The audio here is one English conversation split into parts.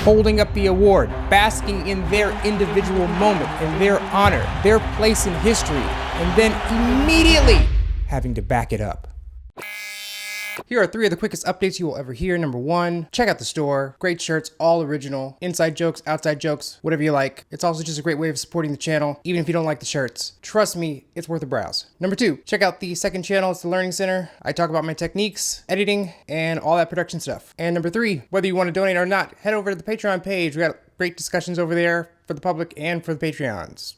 holding up the award, basking in their individual moment, in their honor, their place in history, and then immediately having to back it up. Here are 3 of the quickest updates you will ever hear. Number 1, check out the store. Great shirts, all original. Inside jokes, outside jokes, whatever you like. It's also just a great way of supporting the channel, even if you don't like the shirts. Trust me, it's worth a browse. Number 2, check out the second channel. It's the Learning Center. I talk about my techniques, editing, and all that production stuff. And number 3, whether you want to donate or not, head over to the Patreon page. We got great discussions over there for the public and for the patrons.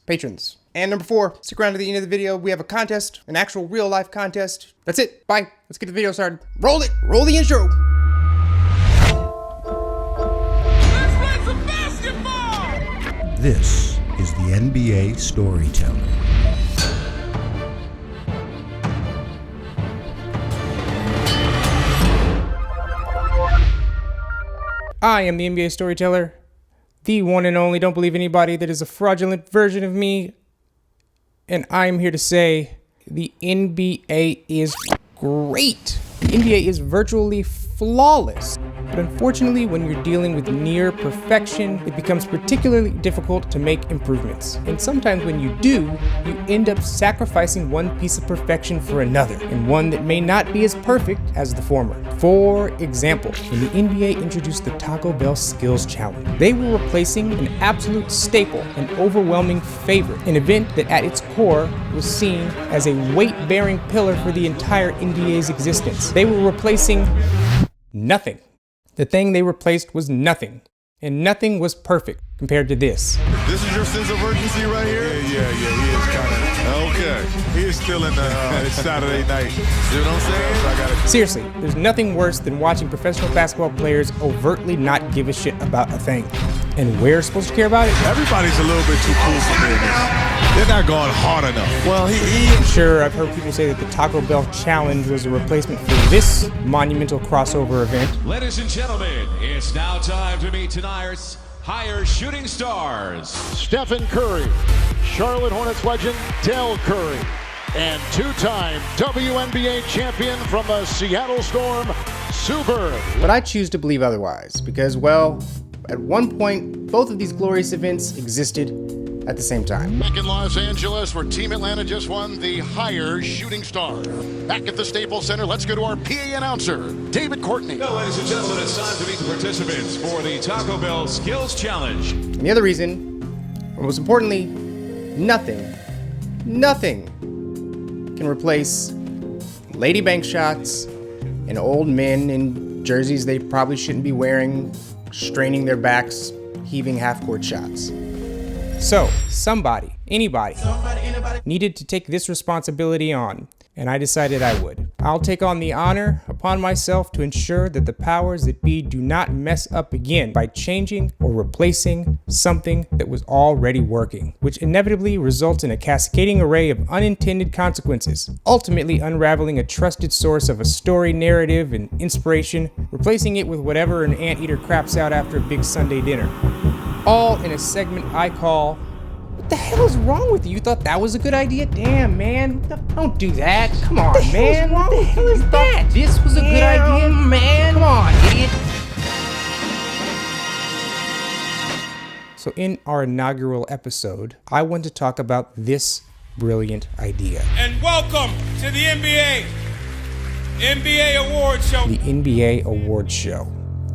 And number 4, stick around to the end of the video. We have a contest, an actual real life contest. That's it. Bye. Let's get the video started. Roll it. Roll the intro. Let's play some basketball. This is the NBA Storyteller. I am the NBA Storyteller, the one and only. Don't believe anybody that is a fraudulent version of me. And I am here to say the NBA is great. The NBA is virtually flawless. But unfortunately, when you're dealing with near perfection, it becomes particularly difficult to make improvements. And sometimes when you do, you end up sacrificing one piece of perfection for another, and one that may not be as perfect as the former. For example, when the NBA introduced the Taco Bell Skills Challenge, they were replacing an absolute staple, an overwhelming favorite, an event that at its core was seen as a weight-bearing pillar for the entire NBA's existence. They were replacing nothing. The thing they replaced was nothing, and nothing was perfect compared to this. This is your sense of urgency right here? Yeah, he is kind of, Okay. he is still in the Saturday night. See what I'm saying? Seriously, there's nothing worse than watching professional basketball players overtly not give a shit about a thing. And we're supposed to care about it? Everybody's a little bit too cool for me. They're not going hard enough. Well, Sure, I've heard people say that the Taco Bell Challenge was a replacement for this monumental crossover event. Ladies and gentlemen, it's now time to meet tonight's higher shooting stars. Stephen Curry, Charlotte Hornets legend Del Curry, and two-time WNBA champion from the Seattle Storm, Sue Bird. But I choose to believe otherwise because, well, at one point, both of these glorious events existed at the same time. Back in Los Angeles, where Team Atlanta just won the higher shooting star. Back at the Staples Center, let's go to our PA announcer, David Courtney. Now, ladies and gentlemen, it's time to meet the participants for the Taco Bell Skills Challenge. And the other reason, or most importantly, nothing can replace lady bank shots and old men in jerseys they probably shouldn't be wearing, straining their backs, heaving half-court shots. So, anybody, needed to take this responsibility on, and I decided I would. I'll take on the honor upon myself to ensure that the powers that be do not mess up again by changing or replacing something that was already working, which inevitably results in a cascading array of unintended consequences, ultimately unraveling a trusted source of a story, narrative, and inspiration, replacing it with whatever an anteater craps out after a big Sunday dinner. All in a segment I call, "What the hell is wrong with you? You thought that was a good idea? Damn, man. Don't do that. Come on, man. What the hell is that? This was a good idea? Man. Come on, idiot." So in our inaugural episode, I want to talk about this brilliant idea. And welcome to the NBA Award Show. The NBA Award Show.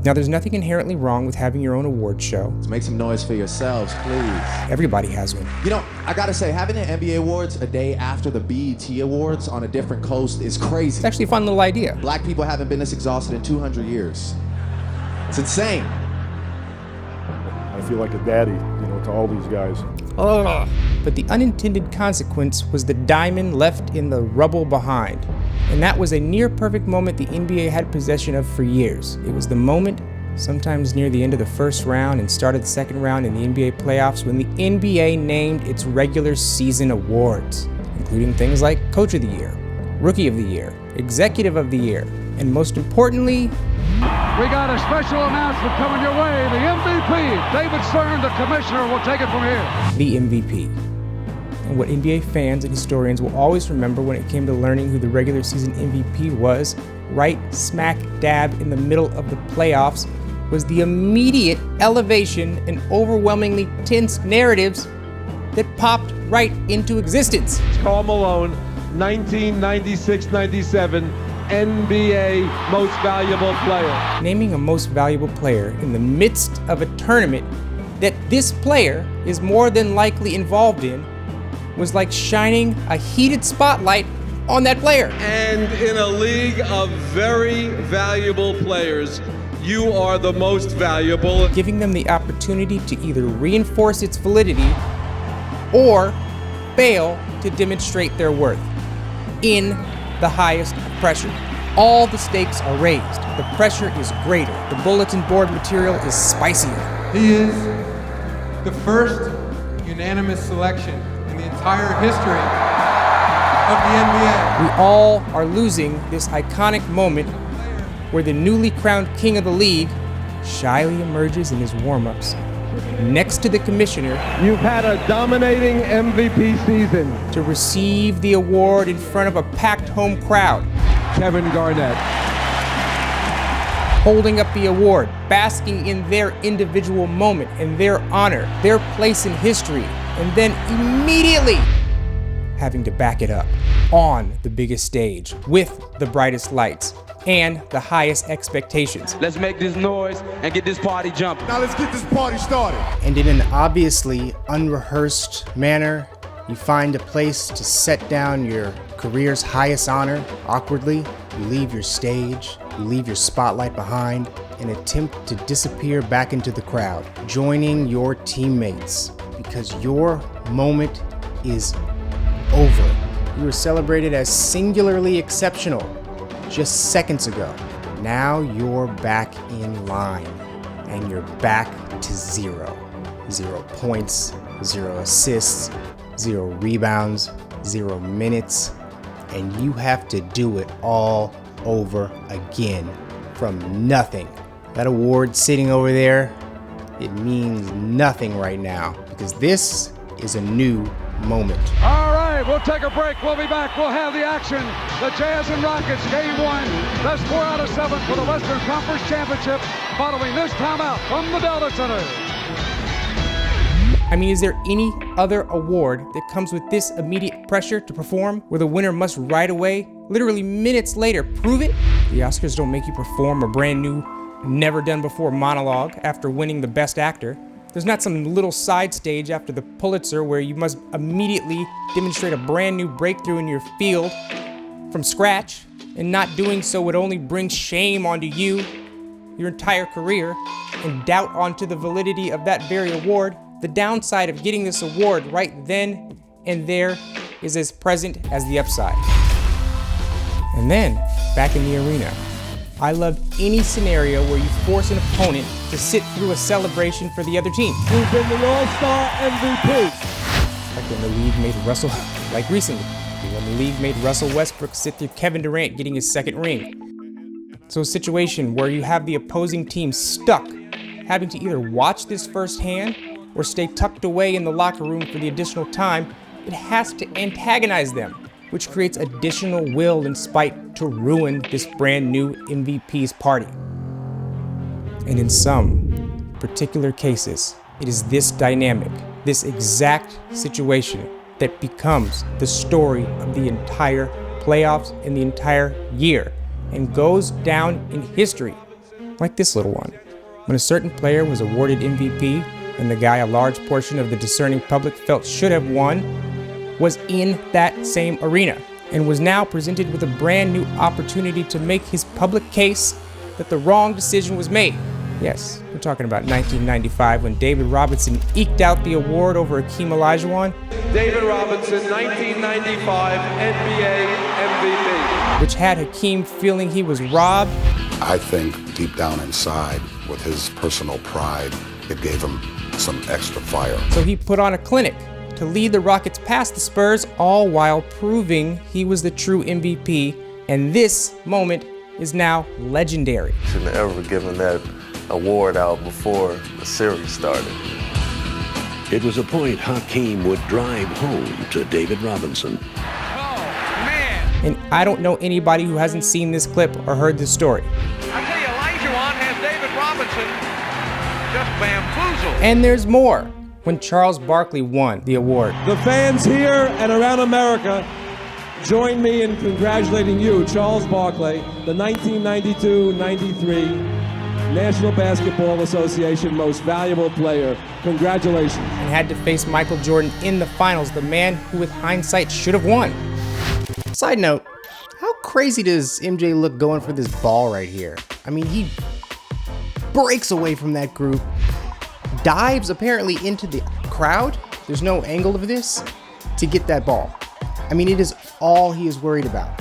Now, there's nothing inherently wrong with having your own award show. Make some noise for yourselves, please. Everybody has one. You know, I gotta say, having the NBA Awards a day after the BET Awards on a different coast is crazy. It's actually a fun little idea. Black people haven't been this exhausted in 200 years. It's insane. I feel like a daddy, to all these guys. But the unintended consequence was the diamond left in the rubble behind. And that was a near-perfect moment the NBA had possession of for years. It was the moment, sometimes near the end of the first round and start of the second round in the NBA playoffs, when the NBA named its regular season awards, including things like Coach of the Year, Rookie of the Year, Executive of the Year, and most importantly, we got a special announcement coming your way. The MVP, David Stern, the commissioner, will take it from here. The MVP. And what NBA fans and historians will always remember when it came to learning who the regular season MVP was, right smack dab in the middle of the playoffs, was the immediate elevation and overwhelmingly tense narratives that popped right into existence. Karl Malone, 1996-97 NBA Most Valuable Player. Naming a most valuable player in the midst of a tournament that this player is more than likely involved in was like shining a heated spotlight on that player. And in a league of very valuable players, you are the most valuable. Giving them the opportunity to either reinforce its validity or fail to demonstrate their worth in the highest of pressure. All the stakes are raised. The pressure is greater. The bulletin board material is spicier. He is the first unanimous selection in the entire history of the NBA. We all are losing this iconic moment where the newly crowned king of the league shyly emerges in his warm-ups next to the commissioner. You've had a dominating MVP season. To receive the award in front of a packed home crowd. Kevin Garnett. Holding up the award, basking in their individual moment and their honor, their place in history, and then immediately having to back it up on the biggest stage with the brightest lights and the highest expectations. Let's make this noise and get this party jumping. Now let's get this party started. And in an obviously unrehearsed manner, you find a place to set down your career's highest honor. Awkwardly, you leave your stage, you leave your spotlight behind, and attempt to disappear back into the crowd, joining your teammates, because your moment is over. You were celebrated as singularly exceptional just seconds ago. Now you're back in line, and you're back to zero. 0 points, 0 assists, 0 rebounds, 0 minutes, and you have to do it all over again from nothing. That award sitting over there, it means nothing right now, because this is a new moment. All right, we'll take a break. We'll be back. We'll have the action. The Jazz and Rockets, game 1. That's 4 out of 7 for the Western Conference Championship, following this timeout from the Delta Center. I mean, is there any other award that comes with this immediate pressure to perform, where the winner must right away, literally minutes later, prove it? The Oscars don't make you perform a brand new, never done before monologue after winning the Best Actor. There's not some little side stage after the Pulitzer where you must immediately demonstrate a brand new breakthrough in your field from scratch, and not doing so would only bring shame onto you, your entire career, and doubt onto the validity of that very award. The downside of getting this award right then and there is as present as the upside. And then, back in the arena, I love any scenario where you force an opponent to sit through a celebration for the other team. Who's been the All-Star MVP? Like when the league made Russell, like recently, when the league made Russell Westbrook sit through Kevin Durant getting his second ring. So a situation where you have the opposing team stuck, having to either watch this firsthand or stay tucked away in the locker room for the additional time, it has to antagonize them, which creates additional will and spite to ruin this brand new MVP's party. And in some particular cases, it is this dynamic, this exact situation, that becomes the story of the entire playoffs and the entire year, and goes down in history, like this little one. When a certain player was awarded MVP, and the guy a large portion of the discerning public felt should have won was in that same arena, and was now presented with a brand new opportunity to make his public case that the wrong decision was made. Yes, we're talking about 1995, when David Robinson eked out the award over Hakeem Olajuwon. David Robinson, 1995 NBA MVP. Which had Hakeem feeling he was robbed. I think deep down inside, with his personal pride, it gave him some extra fire. So he put on a clinic to lead the Rockets past the Spurs, all while proving he was the true MVP, and this moment is now legendary. Shouldn't have ever given that award out before the series started. It was a point Hakeem would drive home to David Robinson. And I don't know anybody who hasn't seen this clip or heard this story. I tell you, Olajuwon has David Robinson Williamson just bamboozled. And there's more. When Charles Barkley won the award. The fans here and around America join me in congratulating you, Charles Barkley, the 1992-93 National Basketball Association Most Valuable Player. Congratulations. And had to face Michael Jordan in the finals, the man who with hindsight should have won. Side note, how crazy does MJ look going for this ball right here? I mean, he breaks away from that group, dives apparently into the crowd. There's no angle of this to get that ball. I mean, it is all he is worried about.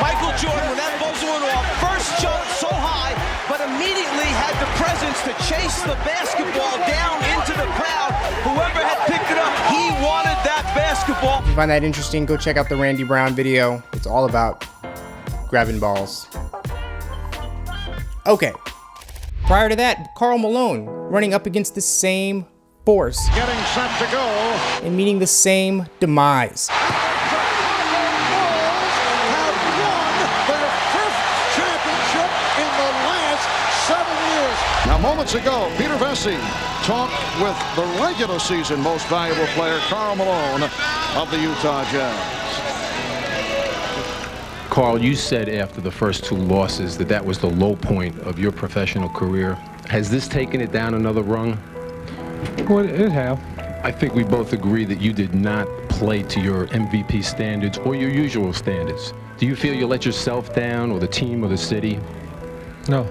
Michael Jordan, when that buzzer went off, first jumped so high, but immediately had the presence to chase the basketball down into the crowd. Whoever had picked it up, he wanted that basketball. If you find that interesting, go check out the Randy Brown video. It's all about grabbing balls. Okay. Prior to that, Karl Malone running up against the same force. Getting set to go. And meeting the same demise. Now, moments ago, Peter Vesey talked with the regular season most valuable player, Karl Malone of the Utah Jazz. Karl, you said after the first two losses that was the low point of your professional career. Has this taken it down another rung? Well, it have. I think we both agree that you did not play to your MVP standards or your usual standards. Do you feel you let yourself down, or the team, or the city? No.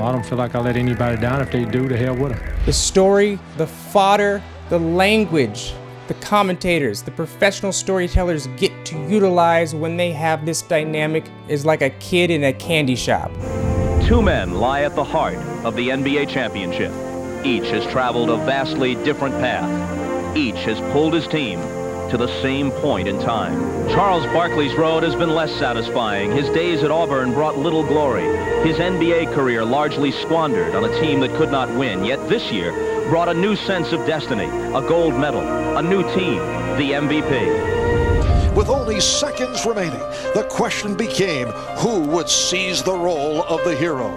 I don't feel like I let anybody down. If they do, to hell with them. The story, the fodder, the language, the commentators, the professional storytellers get to utilize when they have this dynamic is like a kid in a candy shop. Two men lie at the heart of the NBA championship. Each has traveled a vastly different path. Each has pulled his team to the same point in time. Charles Barkley's road has been less satisfying. His days at Auburn brought little glory. His NBA career largely squandered on a team that could not win. Yet this year brought a new sense of destiny, a gold medal, a new team, the MVP. With only seconds remaining, the question became who would seize the role of the hero.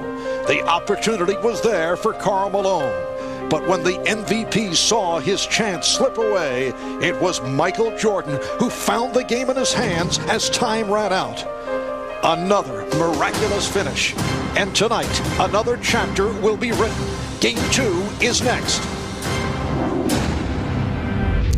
The opportunity was there for Karl Malone. But when the MVP saw his chance slip away, it was Michael Jordan who found the game in his hands as time ran out. Another miraculous finish. And tonight, another chapter will be written. Game 2 is next.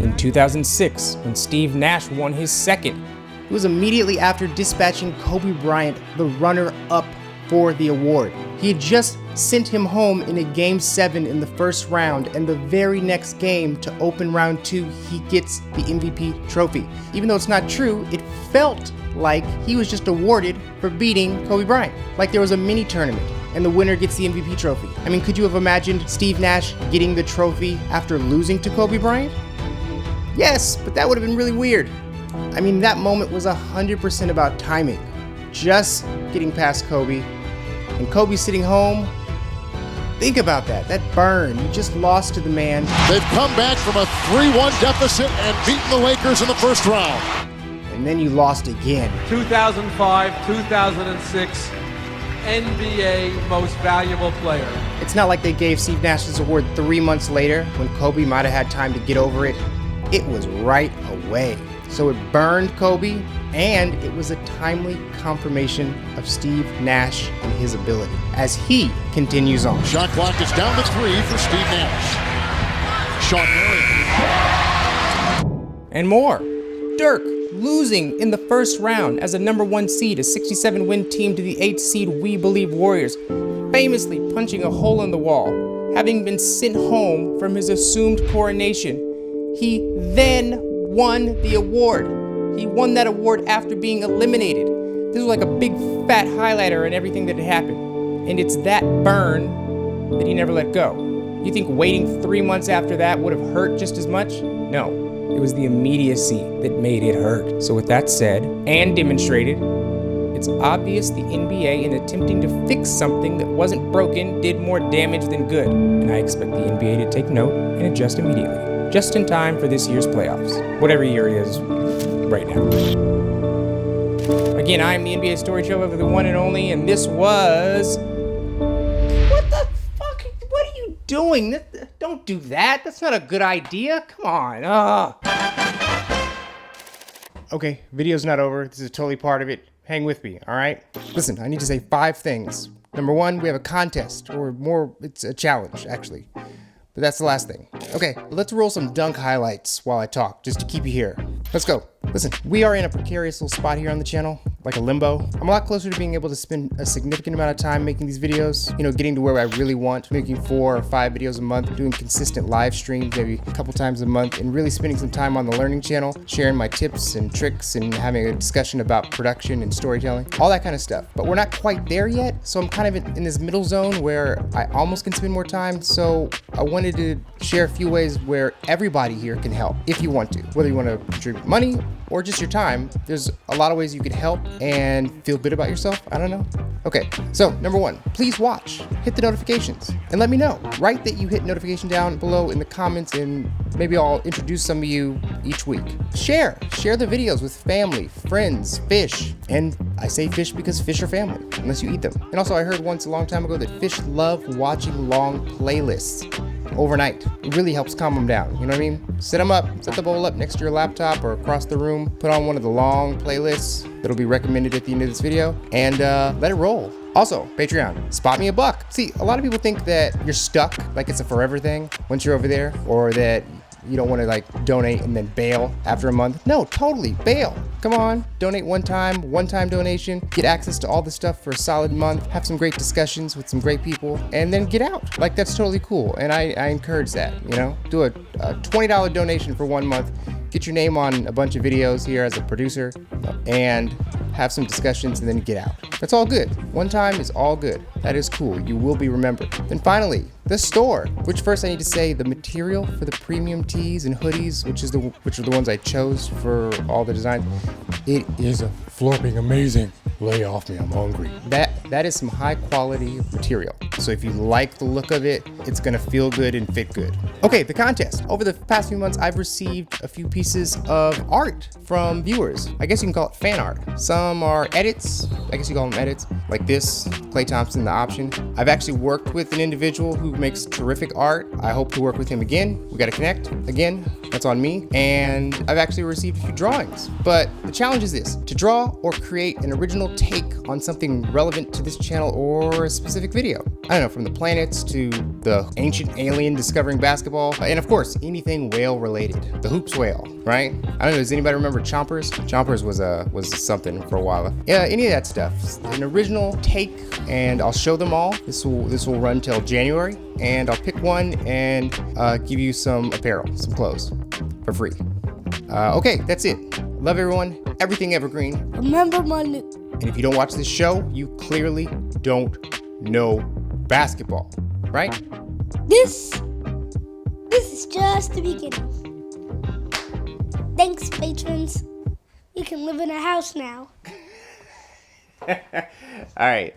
In 2006, when Steve Nash won his second, it was immediately after dispatching Kobe Bryant, the runner-up for the award. He had just sent him home in a Game 7 in the first round, and the very next game to open round 2, he gets the MVP trophy. Even though it's not true, it felt like he was just awarded for beating Kobe Bryant. Like there was a mini tournament, and the winner gets the MVP trophy. I mean, could you have imagined Steve Nash getting the trophy after losing to Kobe Bryant? Yes, but that would have been really weird. I mean, that moment was 100% about timing. Just getting past Kobe, and Kobe sitting home. Think about that burn. You just lost to the man. They've come back from a 3-1 deficit and beaten the Lakers in the first round. And then you lost again. 2005, 2006, NBA Most Valuable Player. It's not like they gave Steve Nash this award 3 months later when Kobe might have had time to get over it. It was right away. So it burned Kobe, and it was a timely confirmation of Steve Nash and his ability as he continues on. Shot clock is down to 3 for Steve Nash. Sean Marion. And more. Dirk losing in the first round as a number 1 seed, a 67-win team to the 8th seed We Believe Warriors, famously punching a hole in the wall, having been sent home from his assumed coronation. He then won the award. He won that award after being eliminated. This was like a big fat highlighter in everything that had happened. And it's that burn that he never let go. You think waiting 3 months after that would have hurt just as much? No, it was the immediacy that made it hurt. So with that said, and demonstrated, it's obvious the NBA, in attempting to fix something that wasn't broken, did more damage than good. And I expect the NBA to take note and adjust immediately. Just in time for this year's playoffs, whatever year it is right now. Again, I'm the NBA Storyteller, the one and only, and this was... What the fuck? What doing? Don't do that. That's not a good idea. Come on. Okay, video's not over. This is totally part of it. Hang with me, all right? Listen, I need to say 5 things. Number 1, we have a contest, or more, it's a challenge, actually. But that's the last thing. Okay, let's roll some dunk highlights while I talk, just to keep you here. Let's go. Listen, we are in a precarious little spot here on the channel, like a limbo. I'm a lot closer to being able to spend a significant amount of time making these videos, you know, getting to where I really want, making 4 or 5 videos a month, doing consistent live streams maybe a couple times a month, and really spending some time on the learning channel, sharing my tips and tricks and having a discussion about production and storytelling, all that kind of stuff. But we're not quite there yet, so I'm kind of in this middle zone where I almost can spend more time, so I wanted to share a few ways where everybody here can help if you want to. Whether you want to contribute money or just your time, there's a lot of ways you could help and feel good about yourself. I don't know. Okay, so number 1, please watch, hit the notifications, and let me know. Write that you hit notification down below in the comments, and maybe I'll introduce some of you each week. Share the videos with family, friends, fish, and I say fish because fish are family, unless you eat them. And also I heard once a long time ago that fish love watching long playlists overnight. It really helps calm them down, you know what I mean? Set them up, set the bowl up next to your laptop or across the room, put on one of the long playlists that'll be recommended at the end of this video, and let it roll. Also, Patreon, spot me a buck. See, a lot of people think that you're stuck, like it's a forever thing once you're over there, or that you don't want to like donate and then bail after a month. No, totally, bail. Come on, donate one-time donation, get access to all the stuff for a solid month, have some great discussions with some great people, and then get out. Like, that's totally cool, and I encourage that, you know? Do a $20 donation for 1 month, get your name on a bunch of videos here as a producer, and have some discussions, and then get out. That's all good. One time is all good. That is cool. You will be remembered. Then finally, the store, which first I need to say the material for the premium tees and hoodies, which are the ones I chose for all the designs. It is a florping amazing. Lay off me, I'm hungry. That is some high quality material. So if you like the look of it, it's gonna feel good and fit good. Okay, the contest. Over the past few months, I've received a few pieces of art from viewers. I guess you can call it fan art. Some are edits. I guess you call them edits. Like this, Klay Thompson, the option. I've actually worked with an individual who makes terrific art. I hope to work with him again. We gotta connect again. That's on me. And I've actually received a few drawings. But the challenge is this: to draw or create an original take on something relevant to this channel or a specific video. I don't know, from the planets to the ancient alien discovering basketball, and of course, anything whale related. The hoops whale, right? I don't know, does anybody remember Chompers? Chompers was something for a while. Yeah, any of that stuff. An original take, and I'll show them all. This will run till January, and I'll pick one and give you some apparel, some clothes for free. Okay, that's it. Love everyone, everything evergreen. Remember my new. And if you don't watch this show, you clearly don't know basketball, right? This is just the beginning. Thanks, patrons. You can live in a house now. All right.